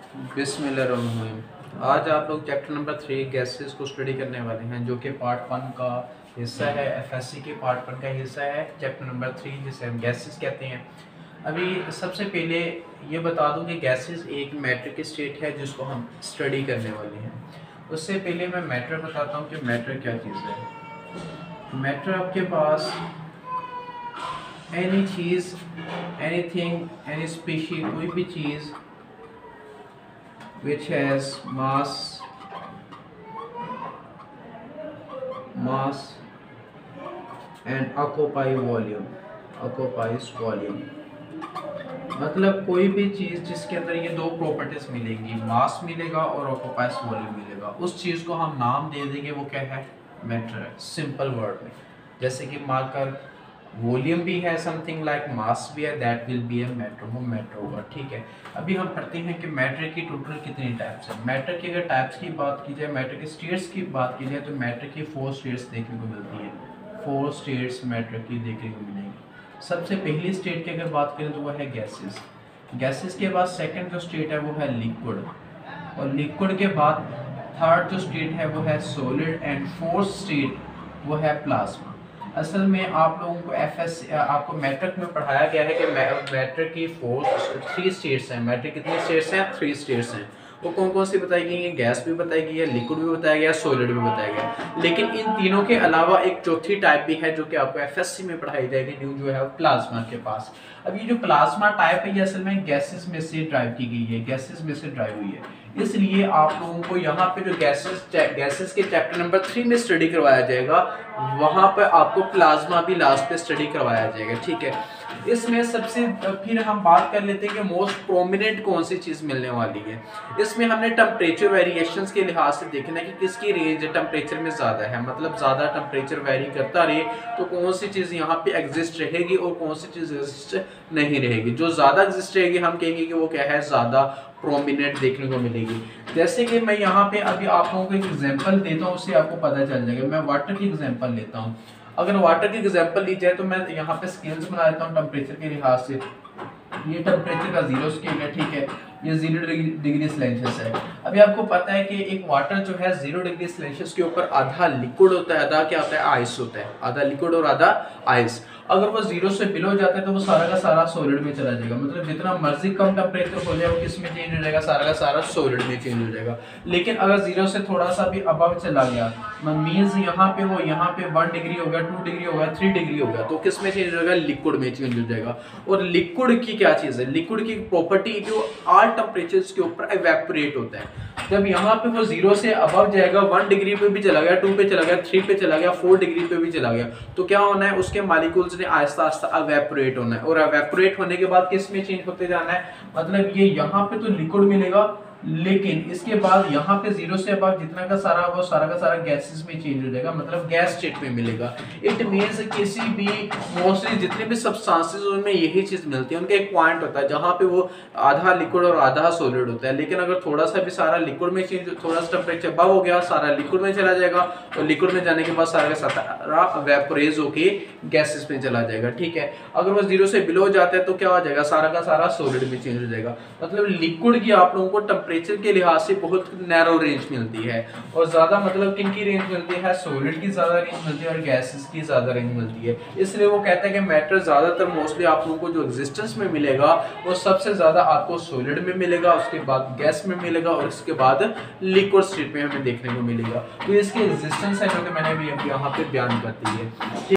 बिस्मिल्लाहिर्रहमानिर्रहीम। आज आप लोग चैप्टर नंबर 3 गैसेस को स्टडी करने वाले हैं, जो कि पार्ट 1 का हिस्सा है, एफएससी के पार्ट 1 का हिस्सा है, चैप्टर नंबर 3 जिसे हम गैसेस कहते हैं। अभी सबसे पहले ये बता दूं कि गैसेस एक मैटर की स्टेट है जिसको हम स्टडी करने वाले हैं। उससे पहले मैं मैटर बताता हूँ कि मैटर क्या चीज़ है। मैटर आपके पास एनी चीज़, एनीथिंग, एनी स्पीशी, कोई भी चीज़ which has mass and occupies volume। मतलब कोई भी चीज़ जिसके अंदर ये दो प्रॉपर्टीज मिलेंगी, मास मिलेगा और ऑक्यूपाइज वॉल्यूम मिलेगा, उस चीज़ को हम नाम दे देंगे, वो क्या है? मैटर है, सिंपल वर्ड में। जैसे कि मार्कर वॉल्यूम भी है, समथिंग लाइक मास भी है, that will be a matter, वो मैटर होगा। ठीक है, अभी हम पढ़ते हैं कि मैटर की टोटल कितनी टाइप्स है। मैटर की अगर टाइप्स की बात की जाए, मैटर के स्टेट्स की बात की जाए, तो मैटर की 4 स्टेट्स देखने को मिलती है। 4 स्टेट्स मैटर की देखने को मिलेंगी। सबसे पहली स्टेट की अगर बात करें तो वो है गैसेस। गैसेस के बाद सेकेंड जो स्टेट है वो है लिक्विड, और लिक्विड के बाद थर्ड जो स्टेट है वो है सॉलिड, एंड फोर्थ स्टेट वो है प्लाज्मा। असल में आप लोगों को आपको मैट्रिक में पढ़ाया गया है कि मैट्रिक की 3 स्टेट्स हैं। मैट्रिक कितनी स्टेट्स हैं? 3 स्टेट्स हैं। वो कौन कौन सी बताई गई हैं? गैस भी बताई गई है, लिक्विड भी बताया गया, सॉलिड भी बताया गया। लेकिन इन तीनों के अलावा एक चौथी टाइप भी है जो कि आपको एफएससी में पढ़ाई जाएगी, न्यू जो है प्लाज्मा के पास। अब ये जो प्लाज्मा टाइप है ये असल में गैसेस में से ड्राइव की गई है, गैसेस में से ड्राइव हुई है। इसलिए आप लोगों को यहाँ पे जो गैसेस के चैप्टर नंबर 3 में स्टडी करवाया जाएगा, वहाँ पर आपको प्लाज्मा भी लास्ट पे स्टडी करवाया जाएगा। ठीक है, इसमें सबसे फिर हम बात कर लेते हैं कि मोस्ट प्रोमिनेंट कौन सी चीज़ मिलने वाली है। इसमें हमने टेम्परेचर वेरिएशंस के लिहाज से देखना है कि किसकी रेंज टेम्परेचर में ज़्यादा है, मतलब ज़्यादा टेम्परेचर वेरी करता रहे तो कौन सी चीज़ यहाँ पे एग्जिस्ट रहेगी और कौन सी चीज़ एग्जिस्ट नहीं रहेगी। जो ज़्यादा एग्जिस्ट रहेगी हम कहेंगे कि वो क्या है, ज़्यादा प्रोमिनेंट देखने को मिलेगी। जैसे कि मैं यहाँ पे अभी आप लोगों को एक एग्जांपल देता हूँ, उससे आपको पता चल जाएगा। मैं वाटर की एग्जांपल लेता हूँ। अगर वाटर की एग्जांपल ली जाए तो मैं यहाँ पे स्केल्स बना लेता हूँ टेम्परेचर के लिहाज से। ये टेम्परेचर का 0 स्केल है, ठीक है, ये 0 डिग्री सेल्सियस है। अभी आपको पता है कि एक वाटर जो है 0 डिग्री सेल्सियस के ऊपर आधा लिक्विड होता है, आधा क्या होता है? आइस होता है। आधा लिक्विड और आधा आइस। अगर वो 0 से बिलो जाता है तो वो सारा का सारा सॉलिड में चला जाएगा। मतलब जितना मर्जी कम टेम्परेचर हो जाए वो किस में चेंज हो जाएगा? सारा का सारा सॉलिड में चेंज हो जाएगा। लेकिन अगर 0 से थोड़ा सा भी अबव चला गया, मीन्स यहाँ पे 1 डिग्री हो गया, 2 डिग्री हो गया, 3 डिग्री हो गया, तो किस में चेंज हो जाएगा? लिक्विड में चेंज हो जाएगा। और लिक्विड की क्या चीज़ है? लिक्विड की प्रॉपर्टी जो ऑल टेम्परेचर्स के ऊपर इवेपोरेट होता है। जब यहाँ पे वो 0 से अबव जाएगा, 1 डिग्री पे भी चला गया, 2 पे चला गया, 3 पे चला गया, 4 डिग्री पे भी चला गया, तो क्या होना है? उसके मॉलिक्यूल्स ने आहिस्ता आहिस्ता इवेपोरेट होना है, और इवेपोरेट होने के बाद किस में चेंज होते जाना है? मतलब ये यहाँ पे तो लिक्विड मिलेगा, लेकिन इसके बाद यहाँ पे 0 से अबव जितना का सारा वो सारा का सारा गैसेस में चेंज हो जाएगा, मतलब गैस स्टेट में मिलेगा। इट मींस किसी भी मोस्टली जितने भी सब्सटेंसेस उनमें यही चीज मिलती है। उनका एक पॉइंट होता है जहाँ पे वो आधा लिक्विड और आधा सॉलिड होता है। लेकिन अगर थोड़ा सा भी सारा लिक्विड में चेंज, थोड़ा सा टेम्परेचर अबव हो गया, सारा लिक्विड में चला जाएगा, और लिक्विड में जाने के बाद सारा का सारा वेपोराइज होके गैसेस में चला जाएगा। ठीक है, अगर वो 0 से बिलो जाता है तो क्या हो जाएगा? सारा का सारा सॉलिड में चेंज हो जाएगा। मतलब लिक्विड की आप लोगों को टेम्परेचर के लिहाज से बहुत नैरो रेंज मिलती है, और ज्यादा मतलब किन की रेंज मिलती है? सॉलिड की ज्यादा रेंज मिलती है और गैसेस की ज्यादा रेंज मिलती है। इसलिए वो कहते हैं कि मैटर ज्यादातर मोस्टली आप लोगों को जो एग्जिस्टेंस में मिलेगा वो सबसे ज्यादा आपको सॉलिड में मिलेगा, उसके बाद गैस में मिलेगा, और उसके बाद लिक्विड स्टेट में हमें देखने को मिलेगा। तो इसकी एग्जिस्टेंस है जो कि मैंने अभी यहाँ पे बयान कर दी है।